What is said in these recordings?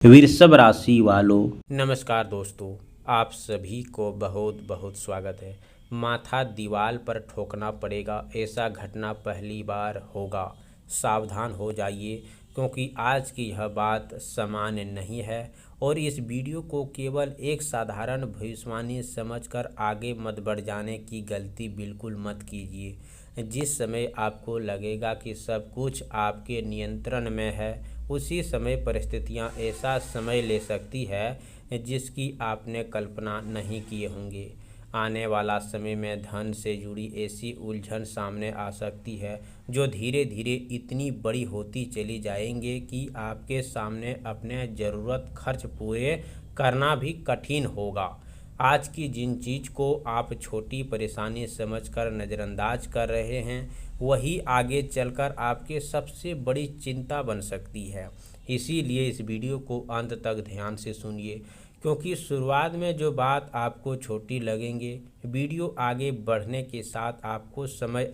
वृषभ राशि वालों, नमस्कार दोस्तों, आप सभी को बहुत बहुत स्वागत है। माथा दीवार पर ठोकना पड़ेगा, ऐसा घटना पहली बार होगा। सावधान हो जाइए क्योंकि आज की यह बात सामान्य नहीं है और इस वीडियो को केवल एक साधारण भविष्यवाणी समझकर आगे मत बढ़ जाने की गलती बिल्कुल मत कीजिए। जिस समय आपको लगेगा कि सब कुछ आपके नियंत्रण में है, उसी समय परिस्थितियां ऐसा समय ले सकती है जिसकी आपने कल्पना नहीं किए होंगे। आने वाला समय में धन से जुड़ी ऐसी उलझन सामने आ सकती है जो धीरे धीरे इतनी बड़ी होती चली जाएंगे कि आपके सामने अपने ज़रूरत खर्च पूरे करना भी कठिन होगा। आज की जिन चीज़ को आप छोटी परेशानी समझकर नज़रअंदाज कर रहे हैं, वही आगे चलकर आपके सबसे बड़ी चिंता बन सकती है। इसीलिए इस वीडियो को अंत तक ध्यान से सुनिए, क्योंकि शुरुआत में जो बात आपको छोटी लगेंगे, वीडियो आगे बढ़ने के साथ आपको समझ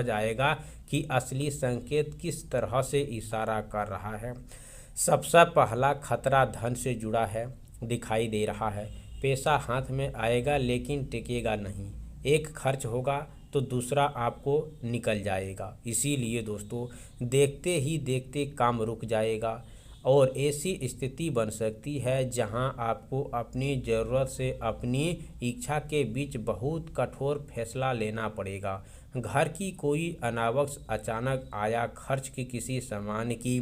आएगा कि असली संकेत किस तरह से इशारा कर रहा है। सबसे पहला खतरा धन से जुड़ा है, दिखाई दे रहा है। पैसा हाथ में आएगा लेकिन टिकेगा नहीं। एक खर्च होगा तो दूसरा आपको निकल जाएगा। इसीलिए दोस्तों, देखते ही देखते काम रुक जाएगा और ऐसी स्थिति बन सकती है जहां आपको अपनी ज़रूरत से अपनी इच्छा के बीच बहुत कठोर फैसला लेना पड़ेगा। घर की कोई अनावश्यक अचानक आया खर्च की किसी सामान की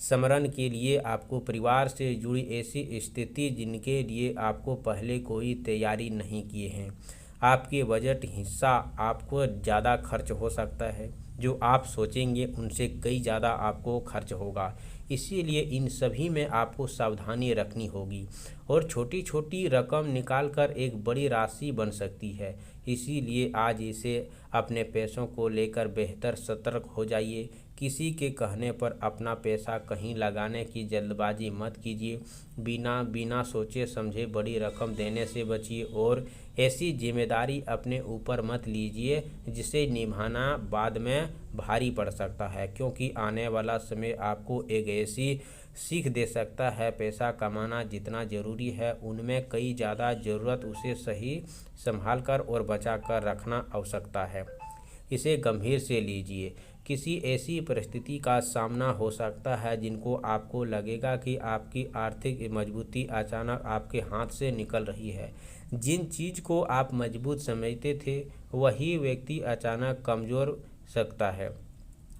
स्मरण के लिए, आपको परिवार से जुड़ी ऐसी स्थिति जिनके लिए आपको पहले कोई तैयारी नहीं किए हैं। आपके बजट हिस्सा आपको ज़्यादा खर्च हो सकता है, जो आप सोचेंगे उनसे कई ज़्यादा आपको खर्च होगा। इसीलिए इन सभी में आपको सावधानी रखनी होगी और छोटी छोटी रकम निकालकर एक बड़ी राशि बन सकती है। इसीलिए आज इसे अपने पैसों को लेकर बेहतर सतर्क हो जाइए। किसी के कहने पर अपना पैसा कहीं लगाने की जल्दबाजी मत कीजिए। बिना सोचे समझे बड़ी रकम देने से बचिए और ऐसी जिम्मेदारी अपने ऊपर मत लीजिए जिसे निभाना बाद में भारी पड़ सकता है, क्योंकि आने वाला समय आपको एक ऐसी सीख दे सकता है। पैसा कमाना जितना ज़रूरी है, उनमें कई ज़्यादा ज़रूरत उसे सही संभाल कर और बचा कर रखना आवश्यकता है। इसे गंभीर से लीजिए। किसी ऐसी परिस्थिति का सामना हो सकता है जिनको आपको लगेगा कि आपकी आर्थिक मजबूती अचानक आपके हाथ से निकल रही है। जिन चीज़ को आप मजबूत समझते थे, वही व्यक्ति अचानक कमज़ोर सकता है।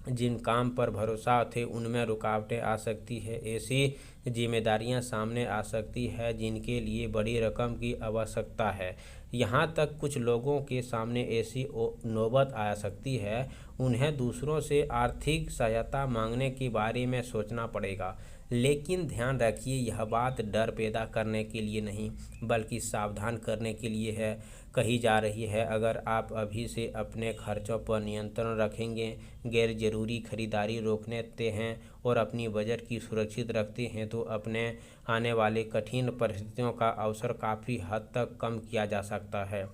जिन काम पर भरोसा थे उनमें रुकावटें आ सकती है। ऐसी जिम्मेदारियां सामने आ सकती है जिनके लिए बड़ी रकम की आवश्यकता है। यहाँ तक कुछ लोगों के सामने ऐसी नौबत आ सकती है, उन्हें दूसरों से आर्थिक सहायता मांगने के बारे में सोचना पड़ेगा। लेकिन ध्यान रखिए, यह बात डर पैदा करने के लिए नहीं बल्कि सावधान करने के लिए है कही जा रही है। अगर आप अभी से अपने खर्चों पर नियंत्रण रखेंगे, गैर ज़रूरी खरीदारी रोकने देते हैं और अपनी बजट की सुरक्षित रखते हैं, तो अपने आने वाले कठिन परिस्थितियों का अवसर काफ़ी हद तक कम किया जा सकता है।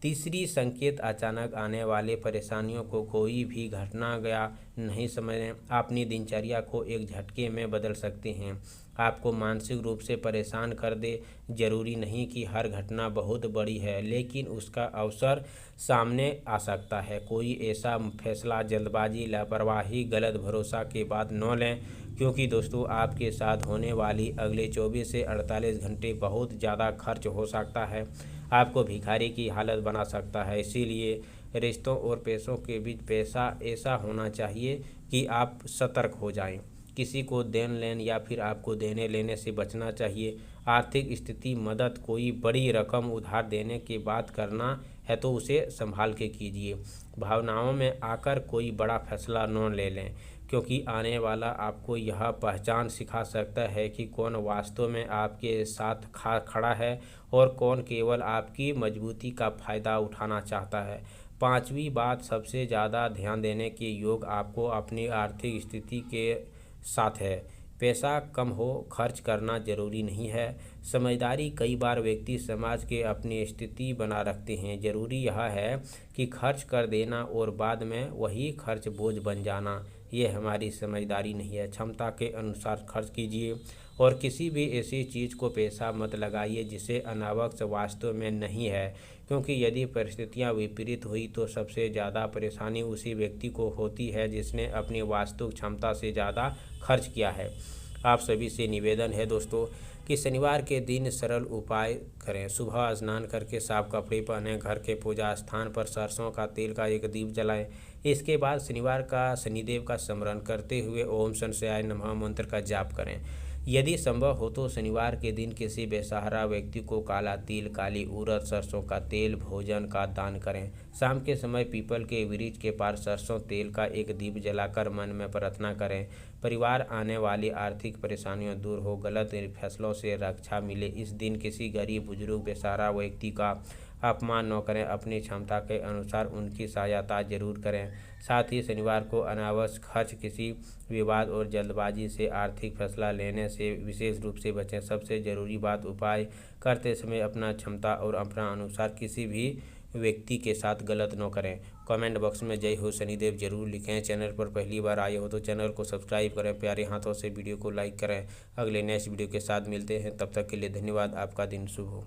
तीसरी संकेत, अचानक आने वाले परेशानियों को कोई भी घटना गया नहीं समझें। अपनी दिनचर्या को एक झटके में बदल सकते हैं, आपको मानसिक रूप से परेशान कर दे। जरूरी नहीं कि हर घटना बहुत बड़ी है, लेकिन उसका अवसर सामने आ सकता है। कोई ऐसा फैसला जल्दबाजी, लापरवाही, गलत भरोसा के बाद न लें, क्योंकि दोस्तों आपके साथ होने वाली अगले 24 से 48 घंटे बहुत ज़्यादा खर्च हो सकता है, आपको भिखारी की हालत बना सकता है। इसीलिए रिश्तों और पैसों के बीच पैसा ऐसा होना चाहिए कि आप सतर्क हो जाएं। किसी को देन लेन या फिर आपको देने लेने से बचना चाहिए। आर्थिक स्थिति मदद, कोई बड़ी रकम उधार देने की बात करना है तो उसे संभाल के कीजिए। भावनाओं में आकर कोई बड़ा फैसला न ले लें, क्योंकि आने वाला आपको यह पहचान सिखा सकता है कि कौन वास्तव में आपके साथ खड़ा है और कौन केवल आपकी मजबूती का फ़ायदा उठाना चाहता है। पांचवी बात, सबसे ज़्यादा ध्यान देने के योग आपको अपनी आर्थिक स्थिति के साथ है। पैसा कम हो खर्च करना जरूरी नहीं है। समझदारी, कई बार व्यक्ति समाज के अपनी स्थिति बना रखते हैं। जरूरी यह है कि खर्च कर देना और बाद में वही खर्च बोझ बन जाना, ये हमारी समझदारी नहीं है। क्षमता के अनुसार खर्च कीजिए और किसी भी ऐसी चीज़ को पेशा मत लगाइए जिसे अनावश्यक वास्तव में नहीं है, क्योंकि यदि परिस्थितियां विपरीत हुई तो सबसे ज़्यादा परेशानी उसी व्यक्ति को होती है जिसने अपनी वास्तविक क्षमता से ज़्यादा खर्च किया है। आप सभी से निवेदन है दोस्तों कि शनिवार के दिन सरल उपाय करें। सुबह स्नान करके साफ कपड़े पहनें, घर के पूजा स्थान पर सरसों का तेल का एक दीप जलाएं। इसके बाद शनिवार का शनिदेव का स्मरण करते हुए ओम शनिश्चराय नमः मंत्र का जाप करें। यदि संभव हो तो शनिवार के दिन किसी बेसहारा व्यक्ति को काला तिल, काली उड़द, सरसों का तेल, भोजन का दान करें। शाम के समय पीपल के वृक्ष के पास सरसों तेल का एक दीप जलाकर मन में प्रार्थना करें। परिवार आने वाली आर्थिक परेशानियां दूर हो, गलत फैसलों से रक्षा मिले। इस दिन किसी गरीब, बुजुर्ग, बेसहारा व्यक्ति का अपमान न करें, अपनी क्षमता के अनुसार उनकी सहायता जरूर करें। साथ ही शनिवार को अनावश्यक खर्च, किसी विवाद और जल्दबाजी से आर्थिक फैसला लेने से विशेष रूप से बचें। सबसे ज़रूरी बात, उपाय करते समय अपना क्षमता और अपना अनुसार किसी भी व्यक्ति के साथ गलत न करें। कमेंट बॉक्स में जय हो शनिदेव जरूर लिखें। चैनल पर पहली बार आए हो तो चैनल को सब्सक्राइब करें, प्यारे हाथों से वीडियो को लाइक करें। अगले नेक्स्ट वीडियो के साथ मिलते हैं, तब तक के लिए धन्यवाद। आपका दिन शुभ हो।